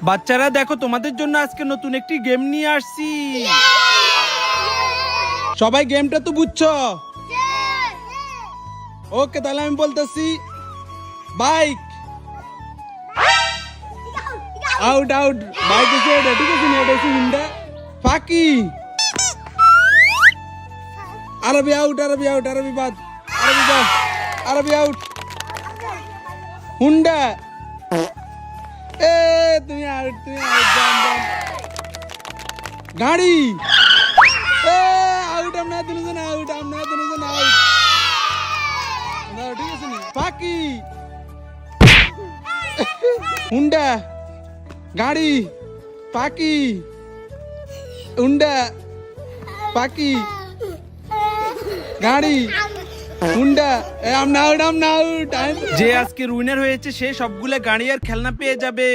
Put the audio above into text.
বাচ্চারা দেখো, তোমাদের জন্য আজকে নতুন একটি গেম নিয়ে আসছি। সবাই গেমটা তো বুঝছো? ওকে, তাহলে আমি বলতেছি বাইক আউট আউট। বাইক এসে এটা ঠিক আছে না, এটা এসে হুন্ডা। ফাঁকি আরবি আউট, আরবি আউট, আরবি বাদ, আরবি বাদ, আরবি আউট। হুন্ডা এ তুমি আউট, তুমি আউট। জান জান গাড়ি এ আউট। আমরা দুজন আউট, আমরা দুজন আউট। না ঠিক আছে নি। ফাঁকি হুন্ডা গাড়ি পাখি হুন্ডা পাখি গাড়ি হুন্ডা। যে আজকে উইনার হয়েছে সে সবগুলা গাড়ি আর খেলনা পেয়ে যাবে।